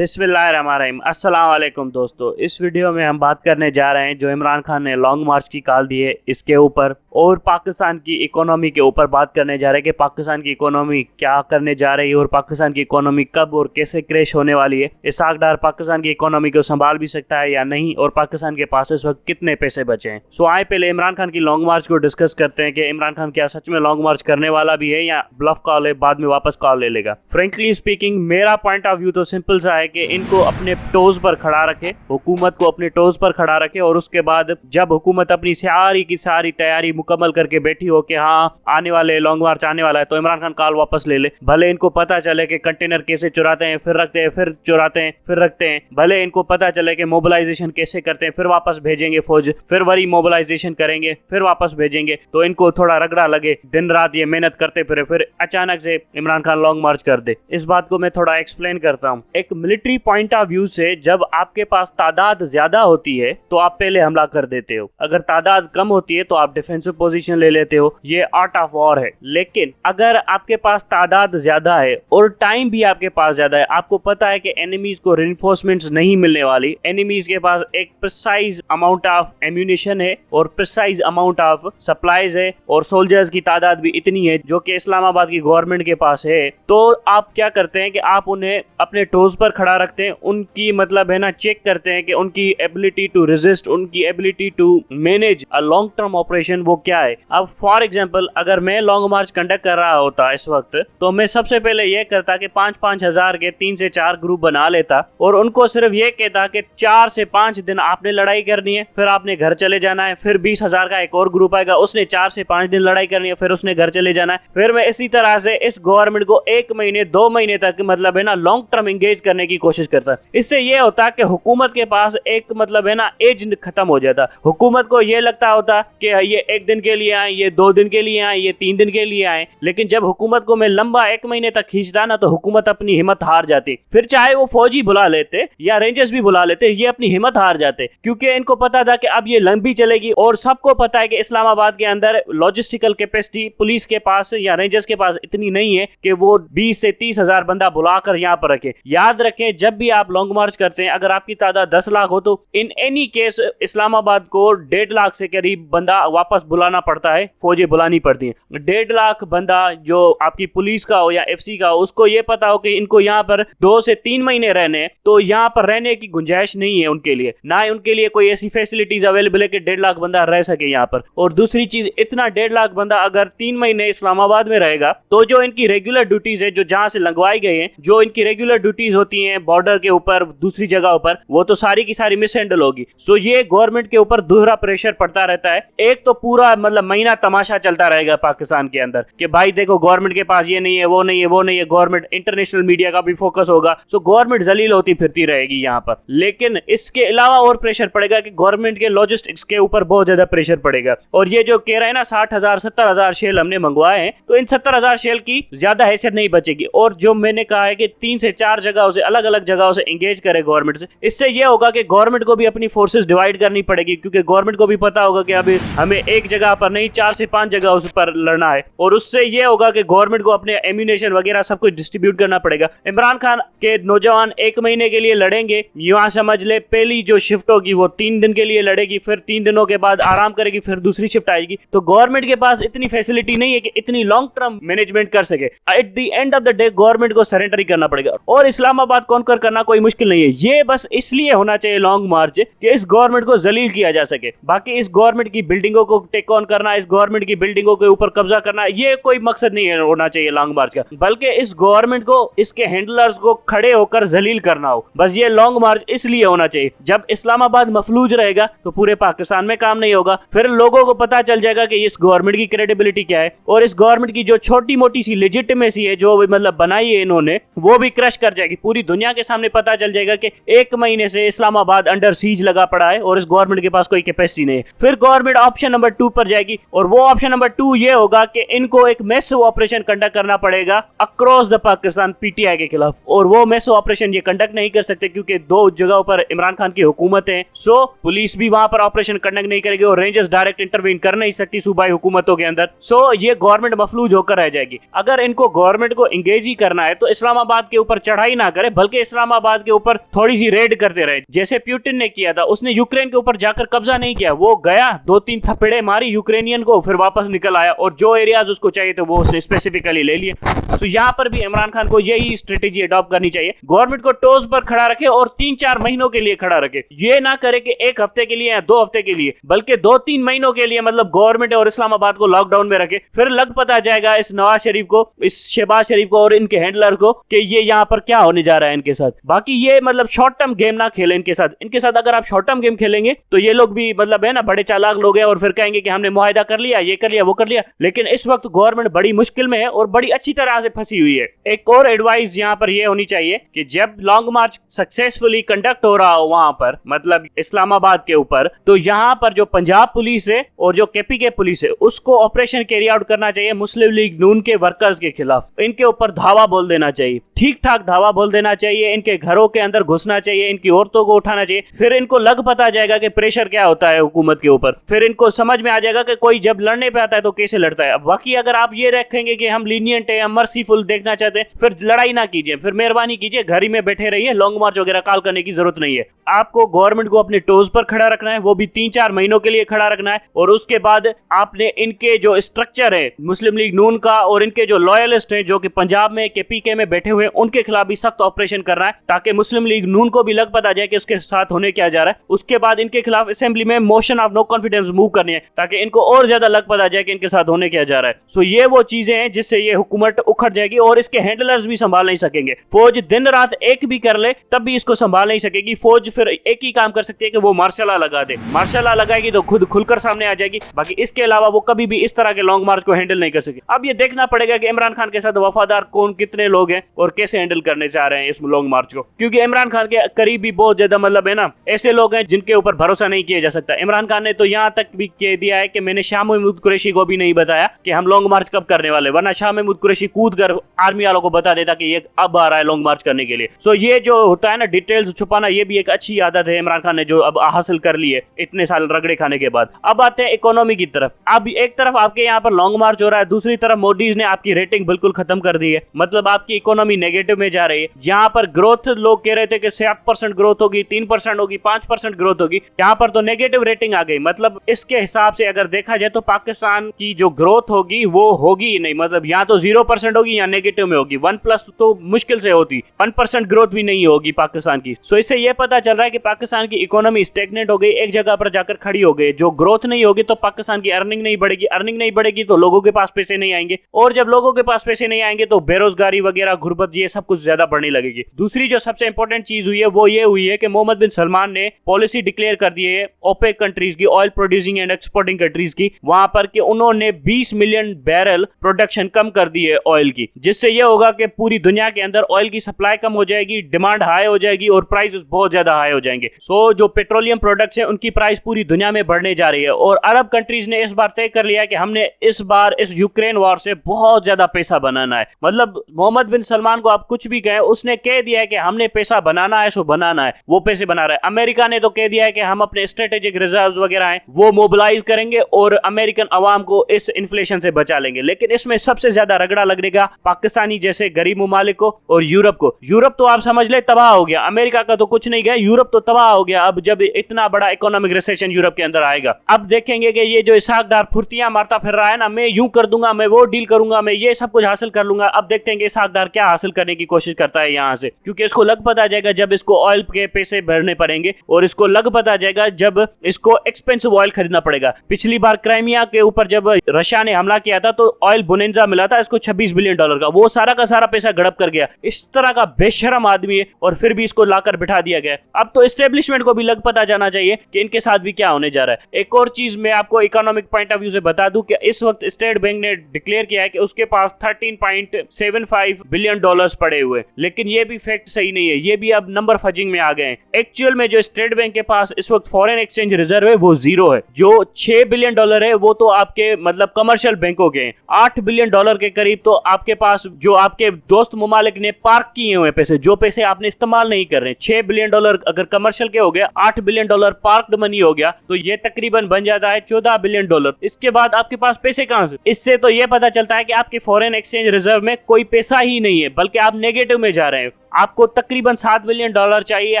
बिस्मिल्लाहिर्रहमानिर्रहीम। अस्सलाम वालेकुम दोस्तों, इस वीडियो में हम बात करने जा रहे हैं जो इमरान खान ने लॉन्ग मार्च की कॉल दी है इसके ऊपर, और पाकिस्तान की इकोनॉमी के ऊपर बात करने जा रहे हैं कि पाकिस्तान की इकोनॉमी क्या करने जा रही है और पाकिस्तान की इकोनॉमी कब और कैसे क्रैश होने वाली है। इसहाक डार पाकिस्तान की इकोनॉमी को संभाल भी सकता है या नहीं, और पाकिस्तान के पास इस वक्त कितने पैसे बचे हैं। सो आए पहले इमरान खान की लॉन्ग मार्च को डिस्कस करते हैं कि इमरान खान क्या सच में लॉन्ग मार्च करने वाला भी है या ब्लफ कॉल है, बाद में वापस कॉल ले लेगा। फ्रेंकली स्पीकिंग मेरा पॉइंट ऑफ व्यू तो सिंपल सा है कि इनको अपने टोज पर खड़ा रखे, हुकूमत को अपने टोज पर खड़ा रखे, और उसके बाद जब हुकूमत अपनी सारी की सारी तैयारी मुकम्मल करके बैठी हो कि हाँ आने वाले लॉन्ग मार्च आने वाला है, तो इमरान खान कॉल वापस ले ले। भले इनको पता चले कि कंटेनर कैसे चुराते हैं फिर रखते हैं, फिर चुराते हैं फिर रखते हैं, भले इनको पता चले कि मोबिलाइजेशन कैसे करते हैं, फिर वापस भेजेंगे फौज, फिर वही मोबिलाइजेशन करेंगे, फिर वापस भेजेंगे, तो इनको थोड़ा रगड़ा लगे, दिन रात ये मेहनत करते फिर अचानक से इमरान खान लॉन्ग मार्च कर दे। इस बात को मैं थोड़ा एक्सप्लेन करता हूँ। एक मिलिट्री पॉइंट ऑफ व्यू से जब आपके पास तादाद ज्यादा होती है तो आप पहले हमला कर देते हो, अगर तादाद कम होती है तो आप डिफेंसिव पोजीशन ले लेते हो, ये आर्ट ऑफ वॉर है। लेकिन अगर आपके पास तादाद ज्यादा है और टाइम भी आपके पास ज्यादा है, आपको पता है कि एनिमीज को रिइंफोर्समेंट्स नहीं मिलने वाली, एनिमीज के पास एक प्रिसाइज अमाउंट ऑफ एम्यूनिशन है और प्रिसाइज अमाउंट ऑफ सप्लाईज है, और सोल्जर्स की तादाद भी इतनी है जो कि इस्लामाबाद की गवर्नमेंट के पास है, तो आप क्या करते हैं कि आप उन्हें अपने टोज पर खड़ा रखते हैं, उनकी मतलब है ना चेक करते हैं कि उनकी एबिलिटी टू रेजिस्ट, उनकी ability to manage a long term operation वो क्या है। अब फॉर एग्जांपल अगर मैं लॉन्ग मार्च कंडक्ट कर रहा होता इस वक्त, तो मैं सबसे पहले ये करता कि 5-5 हजार के 3 से 4 ग्रुप बना लेता और उनको सिर्फ ये कहता कि 4 से 5 दिन आपने लड़ाई करनी है, फिर आपने घर चले जाना है, फिर 20 हजार का एक और ग्रुप आएगा, उसने 4 से 5 दिन लड़ाई करनी है, फिर उसने घर चले जाना है। फिर मैं इसी तरह से इस गवर्नमेंट को 1 महीने 2 महीने तक मतलब है ना लॉन्ग टर्म एंगेज करने की कोशिश करता। इससे ये होता कि हुकूमत के पास एक मतलब है ना एज खत्म हो जाता। हुकूमत को ये लगता होता कि ये 1 दिन के लिए आए, ये 2 दिन के लिए आए, ये 3 दिन के लिए आए, लेकिन जब हुकूमत को मैं लंबा 1 महीने तक खींचता ना, तो हुकूमत अपनी हिम्मत हार जाती। फिर चाहे वो फौजी बुला लेते या रेंजर्स भी बुला लेते, ये अपनी हिम्मत हार जाते, क्योंकि इनको पता था कि अब ये लंबी चलेगी। और सबको पता है कि इस्लामाबाद के अंदर लॉजिस्टिकल कैपेसिटी पुलिस के पास या रेंजर्स के पास इतनी नहीं है कि वो 20 से 30 हजार बंदा बुलाकर यहाँ पर रखे। याद रखें, जब भी आप लॉन्ग मार्च करते हैं, अगर आपकी तादाद 10 लाख हो तो इन एनी केस इस्लामाबाद को 1.5 लाख से करीब बंदा वापस बुलाना पड़ता है, फौजें बुलानी पड़ती हैं। 1.5 लाख बंदा जो आपकी पुलिस का हो या FC का हो, उसको ये पता हो कि इनको यहाँ पर 2 से 3 महीने रहने, तो यहाँ पर रहने की गुंजाइश नहीं है उनके लिए, ना ही उनके लिए कोई ऐसी फैसिलिटीज अवेलेबल है कि 1.5 लाख बंदा रह सके यहाँ पर। और दूसरी चीज, इतना 1.5 लाख बंदा अगर 3 महीने इस्लामाबाद में रहेगा, तो जो इनकी रेगुलर ड्यूटीज है, जो जहां से लगवाई गई है, जो इनकी रेगुलर ड्यूटीज होती हैं बॉर्डर के ऊपर दूसरी जगह पर, वो तो सारी की सारी मिस हैंडल होगी। सो ये गवर्नमेंट के ऊपर दोहरा प्रेशर पड़ता रहता है। एक तो पूरा मतलब महीना तमाशा चलता रहेगा पाकिस्तान के अंदर कि भाई देखो गवर्नमेंट के पास ये नहीं है, वो नहीं है, वो नहीं है, गवर्नमेंट, इंटरनेशनल मीडिया का भी फोकस होगा, सो गवर्नमेंट जलील होती फिरती रहेगी यहाँ पर। लेकिन इसके अलावा और प्रेशर पड़ेगा कि गवर्नमेंट के लॉजिस्टिक्स के ऊपर बहुत ज्यादा प्रेशर पड़ेगा। और ये जो कह रहे हैं ना 60,000 70,000 शेल हमने मंगवाए हैं, तो इन 70,000 शेल की ज्यादा हैसियत नहीं बचेगी। और जो मैंने कहा है कि 3 से 4 जगहों से, अलग अलग जगहों से एंगेज करे गवर्नमेंट से, इससे यह होगा कि गवर्नमेंट को भी अपनी फोर्सेस डिवाइड करनी पड़ेगी, क्योंकि गवर्नमेंट को भी पता होगा कि अभी हमें एक जगह पर नहीं 4 से 5 जगहों पर लड़ना है। और उससे यह होगा कि गवर्नमेंट को अपने एम्यूनेशन वगैरह सब कुछ डिस्ट्रीब्यूट करना पड़ेगा। इमरान खान के नौजवान 1 महीने के लिए लड़ेंगे, यहाँ समझ ले पहली जो शिफ्ट होगी वो 3 दिन के लिए लड़ेगी, फिर 3 दिनों के बाद आराम करेगी, फिर दूसरी शिफ्ट आएगी। तो गवर्नमेंट के पास इतनी फैसिलिटी नहीं है कि इतनी लॉन्ग टर्म मैनेजमेंट कर सके। At the end of the day government को सरेंडर करना पड़ेगा, और इस्लामाबाद कॉन्कर करना कोई मुश्किल नहीं है। ये बस इसलिए होना चाहिए लॉन्ग मार्च कि इस गवर्नमेंट को जलील किया जा सके। बाकी इस गवर्नमेंट की बिल्डिंगों को टेक ऑन करना, इस गवर्नमेंट की बिल्डिंगों के ऊपर कब्जा करना, ये कोई मकसद नहीं है होना चाहिए लॉन्ग मार्च का, बल्कि इस गवर्नमेंट को, इसके हैंडलर्स को खड़े होकर जलील करना हो। बस ये लॉन्ग मार्च इसलिए होना चाहिए। जब इस्लामाबाद मफलूज रहेगा तो पूरे पाकिस्तान में काम नहीं होगा, फिर लोगों को पता चल जाएगा कि इस गवर्नमेंट की क्रेडिबिलिटी क्या है, और इस गवर्नमेंट की जो छोटी मोटी सी लेजिटिमेसी है जो मतलब बनाई है इन्होंने, वो भी क्रश कर जाएगी। पूरी दुनिया के सामने पता चल जाएगा कि 1 महीने से इस्लामाबाद अंडर सीज लगा पड़ा है और इस गवर्नमेंट के पास कोई कैपेसिटी नहीं है। फिर गवर्नमेंट ऑप्शन नंबर 2 पर जाएगी, और वो ऑप्शन नंबर 2 ये होगा कि इनको एक मैसिव ऑपरेशन कंडक्ट करना पड़ेगा अक्रॉस द पाकिस्तान PTI के खिलाफ, और वो मैसिव ऑपरेशन ये कंडक्ट नहीं कर सकते क्योंकि 2 जगहों पर इमरान खान की हुकूमत है। सो पुलिस भी वहां पर ऑपरेशन कंडक्ट नहीं करेगी और रेंजर्स डायरेक्ट इंटरवीन कर नहीं सकती सूबाई हुकूमतों के अंदर। सो ये गवर्नमेंट मफलूज होकर रह जाएगी। अगर इनको गवर्नमेंट को इंगेज ही करना है तो इस्लामाबाद के ऊपर चढ़ाई ना करे, बल्कि बल्कि इस्लामाबाद के ऊपर थोड़ी सी रेड करते रहे, जैसे पुतिन ने किया था। उसने यूक्रेन के ऊपर जाकर कब्जा नहीं किया, वो गया 2-3 थप्पड़े मारी यूक्रेनियन को, फिर वापस निकल आया और जो एरियाज उसको चाहिए थे वो उसने स्पेसिफिकली ले लिए। तो यहाँ पर भी इमरान खान को यही स्ट्रेटेजी अडॉप्ट करनी चाहिए, गवर्नमेंट को टोज पर खड़ा रखे और 3-4 महीनों के लिए खड़ा रखे। ये ना करे कि 1 हफ्ते के लिए या 2 हफ्ते के लिए, बल्कि 2-3 महीनों के लिए मतलब गवर्नमेंट और इस्लामाबाद को लॉकडाउन में रखे। फिर लग पता जाएगा इस नवाज शरीफ को, इस शहबाज शरीफ को और इनके हैंडलर को कि ये यहाँ पर क्या होने जा रहा है इनके साथ। बाकी ये मतलब शॉर्ट टर्म गेम ना खेले इनके साथ अगर आप शॉर्ट टर्म गेम खेलेंगे तो ये लोग भी मतलब है ना बड़े चालाक लोग हैं और फिर कहेंगे कि हमने मुआहिदा कर लिया, ये कर लिया, वो कर लिया। लेकिन इस वक्त गवर्नमेंट बड़ी मुश्किल में है और बड़ी अच्छी तरह से फंसी हुई है। एक और एडवाइस यहाँ पर ये होनी चाहिए कि जब लॉन्ग मार्च सक्सेसफुली कंडक्ट हो रहा हो वहां पर मतलब इस्लामाबाद के ऊपर, तो यहाँ पर जो पंजाब पुलिस है और जो केपीके पुलिस है उसको ऑपरेशन कैरी आउट करना चाहिए मुस्लिम लीग नून के वर्कर्स के खिलाफ। इनके ऊपर धावा बोल देना चाहिए, ठीक ठाक धावा बोल देना चाहिए, इनके घरों के अंदर घुसना चाहिए, इनकी औरतों को उठाना चाहिए। फिर इनको लग पता जाएगा कि प्रेशर क्या होता है हुकूमत के ऊपर, फिर इनको समझ में आ जाएगा कि कोई जब लड़ने पे आता है तो कैसे लड़ता है। बाकी अगर आप ये रखेंगे कि हम लीनियंट है, हम मर्सीफुल देखना चाहते हैं, फिर लड़ाई ना कीजिए, फिर मेहरबानी कीजिए घर ही में बैठे रहिए, लॉन्ग मार्च वगैरह कॉल करने की जरूरत नहीं है। आपको गवर्नमेंट को अपने टोज पर खड़ा रखना है, वो भी 3-4 महीनों के लिए खड़ा रखना है। और उसके बाद आपने इनके जो स्ट्रक्चर है मुस्लिम लीग नून का और इनके जो लॉयलिस्ट हैं जो कि पंजाब में केपीके में बैठे हुए हैं, उनके खिलाफ भी सख्त ऑपरेशन करना है ताकि मुस्लिम लीग नून को भी लग पता जाए कि उसके साथ होने क्या जा रहा है। उसके बाद इनके खिलाफ असेंबली में motion of no confidence move करनी है ताकि इनको और ज्यादा लग पता जाए कि इनके साथ होने क्या जा रहा है। सो ये वो चीजें हैं जिससे ये हुकूमत उखड़ जाएगी और इसके हैंडलर्स भी संभाल नहीं सकेंगे। फौज दिन रात एक भी कर ले तब भी इसको संभाल नहीं सकेगी। फौज फिर एक ही काम कर सकती है कि वो मार्शल लॉ लगा दे, मार्शल लॉ लगाएगी तो खुद खुलकर सामने आ जाएगी। बाकी इसके अलावा वो कभी भी इस तरह के लॉन्ग मार्च को हैंडल नहीं कर सके। अब ये देखना पड़ेगा कि इमरान खान के साथ वफादार कौन कितने लोग हैं और कैसे हैंडल करने चाह रहे हैं इस लॉन्ग मार्च को, क्योंकि इमरान खान के करीब भी बहुत ज्यादा मतलब है ना ऐसे लोग हैं जिनके ऊपर भरोसा नहीं किया जा सकता। इमरान खान ने तो यहाँ तक भी कह दिया है कि मैंने शाह महमूद कुरैशी को भी नहीं बताया कि हम लॉन्ग मार्च कब करने वाले, वरना शाह महमूद कुरैशी कूद कर आर्मी वालों को बता देता कि ये अब आ रहा है लॉन्ग मार्च करने के लिए। सो ये जो होता है ना डिटेल्स छुपाना, ये भी एक अच्छी आदत है इमरान खान ने जो अब हासिल कर ली है इतने साल रगड़े खाने के बाद। अब आते हैं इकोनॉमी की तरफ। अब एक तरफ आपके यहाँ पर लॉन्ग मार्च हो रहा है, दूसरी तरफ मोदी ने आपकी रेटिंग बिल्कुल खत्म कर दी है, मतलब आपकी इकोनॉमी नेगेटिव में जा रही है। यहाँ पर ग्रोथ लोग कह रहे थे कि 7% ग्रोथ होगी, 3% होगी, 5% ग्रोथ होगी, यहाँ पर तो नेगेटिव रेटिंग आ गई। मतलब इसके हिसाब से अगर देखा जाए तो पाकिस्तान की जो ग्रोथ होगी वो होगी ही नहीं, मतलब यहाँ तो 0% होगी या नेगेटिव में होगी, 1+ तो मुश्किल से होती, 1% ग्रोथ भी नहीं होगी पाकिस्तान की। सो इससे ये पता चल रहा है कि पाकिस्तान की इकोनॉमी स्टेगनेंट हो गई, एक जगह पर जाकर खड़ी हो गई। जो ग्रोथ नहीं होगी तो पाकिस्तान की अर्निंग नहीं बढ़ेगी, अर्निंग नहीं बढ़ेगी तो लोगों के पास पैसे नहीं आएंगे, और जब लोगों के पास पैसे नहीं आएंगे तो बेरोजगारी वगैरह गुर्बत ये सब कुछ ज्यादा बढ़ने लगेगी। दूसरी जो सबसे इंपॉर्टेंट चीज हुई है वो ये हुई है कि मोहम्मद बिन सलमान ने पॉलिसी डिक्लेयर कर दी है ओपेक कंट्रीज की, oil producing and exporting countries की, वहां पर कि उन्होंने 20 मिलियन बैरल प्रोडक्शन कम कर दी है ऑयल की, जिससे यह होगा कि पूरी दुनिया के अंदर ऑयल की सप्लाई कम हो जाएगी, डिमांड हाई हो जाएगी और प्राइसेस बहुत ज्यादा हाई हो जाएंगे। सो जो पेट्रोलियम प्रोडक्ट्स हैं उनकी प्राइस पूरी दुनिया में बढ़ने जा रही है। और अरब कंट्रीज ने इस बार तय कर लिया कि हमने इस बार इस यूक्रेन वॉर से बहुत ज्यादा पैसा बनाना है। मतलब मोहम्मद बिन सलमान को आप कुछ भी कहें, उसने कह दिया है कि हमने पैसा बनाना है, सो बनाना है, वो पैसे बना रहा है। अमेरिका ने तो कह दिया है कि हम अपने स्ट्रेटेजिक रिजर्व्स वगैरह हैं वो मोबिलाइज करेंगे और अमेरिकन अवाम को इस इन्फ्लेशन से बचा लेंगे। लेकिन इसमें सबसे ज्यादा रगड़ा लगेगा पाकिस्तानी जैसे गरीब मुमालिक को और यूरोप को। यूरोप तो आप समझ ले तबाह हो गया, अमेरिका का तो कुछ नहीं गया, यूरोप तो तबाह हो गया। अब जब इतना बड़ा इकोनॉमिक रिसेशन यूरोप के अंदर आएगा, अब देखेंगे कि ये जो इसहाकदार फुर्तियां मारता फिर रहा है ना, मैं यूं कर दूंगा, मैं वो डील करूंगा, मैं ये सब कुछ हासिल कर लूंगा। अब देखते हैं कि इसहाकदार क्या हासिल करने की कोशिश करता है यहाँ से, क्योंकि इसको लग पता जाएगा जब इसको ऑयल के पैसे भरने पड़ेंगे, और इसको लग पता जाएगा जब इसको एक्सपेंसिव ऑयल खरीदना पड़ेगा। पिछली बार क्राइमिया के ऊपर जब रशिया ने हमला किया था तो ऑयल बोनेंजा मिला था इसको $26 बिलियन का, वो सारा का सारा पैसा गड़प कर गया। इस तरह का बेशरम आदमी है और फिर भी इसको लाकर बिठा दिया गया। अब तो एस्टेब्लिशमेंट को भी लग पता जाना चाहिए कि इनके साथ भी क्या होने जा रहा है। एक और चीज मैं आपको इकोनॉमिक पॉइंट ऑफ व्यू से बता दूं कि इस वक्त स्टेट बैंक ने डिक्लेयर किया है कि उसके पास $13.75 बिलियन पड़े हुए, लेकिन ये भी फैक्ट सही नहीं है, ये भी अब नंबर फजिंग में आ गए हैं। एक्चुअल में जो स्टेट बैंक के पास इस वक्त फॉरेन एक्सचेंज रिजर्व है वो 0 है। जो $6 बिलियन है वो तो आपके मतलब कमर्शियल बैंकों के हैं। $8 बिलियन के करीब तो आपके पास जो आपके दोस्त मुमालिक ने पार्क किए हुए पैसे, जो पैसे आपने इस्तेमाल नहीं कर रहे। $6 बिलियन अगर कमर्शियल के हो गया, $8 बिलियन पार्क्ड मनी हो गया, तो ये तकरीबन बन जाता है $14 बिलियन। इसके बाद आपके पास पैसे कहां से? इससे तो ये पता चलता है कि आपके फॉरेन एक्सचेंज रिजर्व में कोई पैसा ही नहीं है, बल्कि आप नेगेटिव में जा रहे हैं। आपको तकरीबन $7 बिलियन चाहिए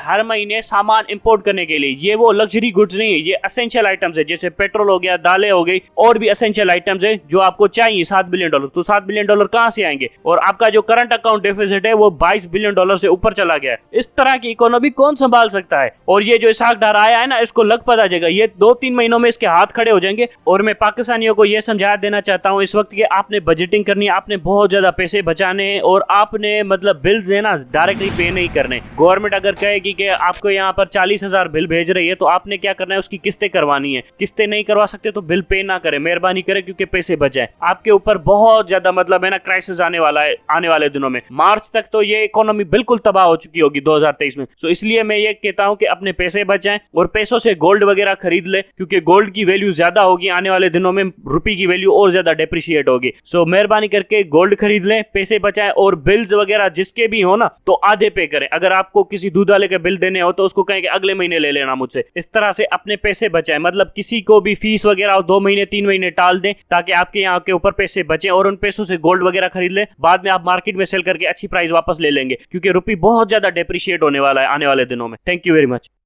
हर महीने सामान इंपोर्ट करने के लिए। ये वो लग्जरी गुड्स नहीं है, ये असेंशियल आइटम्स है, जैसे पेट्रोल हो गया, दालें हो गई, और भी असेंशियल आइटम्स है जो आपको चाहिए $7 बिलियन। तो $7 बिलियन कहां से आएंगे? और आपका जो करंट अकाउंट डेफिसिट है वो $22 बिलियन से ऊपर चला गया है। इस तरह की इकोनॉमी कौन संभाल सकता है? और ये जो इसहाक डार आया है ना, इसको लग पता जाएगा, ये 2-3 महीनों में इसके हाथ खड़े हो जाएंगे। और मैं पाकिस्तानियों को यह समझा देना चाहता हूं इस वक्त कि आपने बजटिंग करनी है, आपने बहुत ज्यादा पैसे बचाने, और आपने मतलब बिल्स है ना डायरेक्टली पे नहीं करने। गवर्नमेंट अगर कहेगी कि आपको यहाँ पर 40,000 बिल भेज रही है तो आपने क्या करना है, उसकी किस्तें करवानी है। किस्तें नहीं करवा सकते तो बिल पे ना करें, मेहरबानी करें, क्योंकि पैसे बचाएं। आपके ऊपर बहुत ज्यादा मतलब है ना क्राइसिस आने वाला है आने वाले दिनों में। मार्च तक तो ये इकोनॉमी बिल्कुल तबाह हो चुकी होगी 2023 में। सो इसलिए मैं ये कहता हूं कि अपने पैसे बचाएं और पैसों से गोल्ड वगैरह खरीद ले, क्योंकि गोल्ड की वैल्यू ज्यादा होगी आने वाले दिनों में, रुपये की वैल्यू और ज्यादा डेप्रिशिएट होगी। सो मेहरबानी करके गोल्ड खरीद लें, पैसे बचाएं, और बिल्स वगैरह जिसके भी हो ना तो आधे पे करें। अगर आपको किसी दूध वाले के बिल देने हो तो उसको कहें कि अगले महीने ले लेना मुझसे। इस तरह से अपने पैसे बचाएं, मतलब किसी को भी फीस वगैरह 2 महीने 3 महीने टाल दें, ताकि आपके यहाँ के ऊपर पैसे बचें, और उन पैसों से गोल्ड वगैरह खरीद लें। बाद में आप मार्केट में सेल करके अच्छी प्राइस वापस ले लेंगे, क्योंकि रुपये बहुत ज्यादा डेप्रिशिएट होने वाला है आने वाले दिनों में। Thank you very much.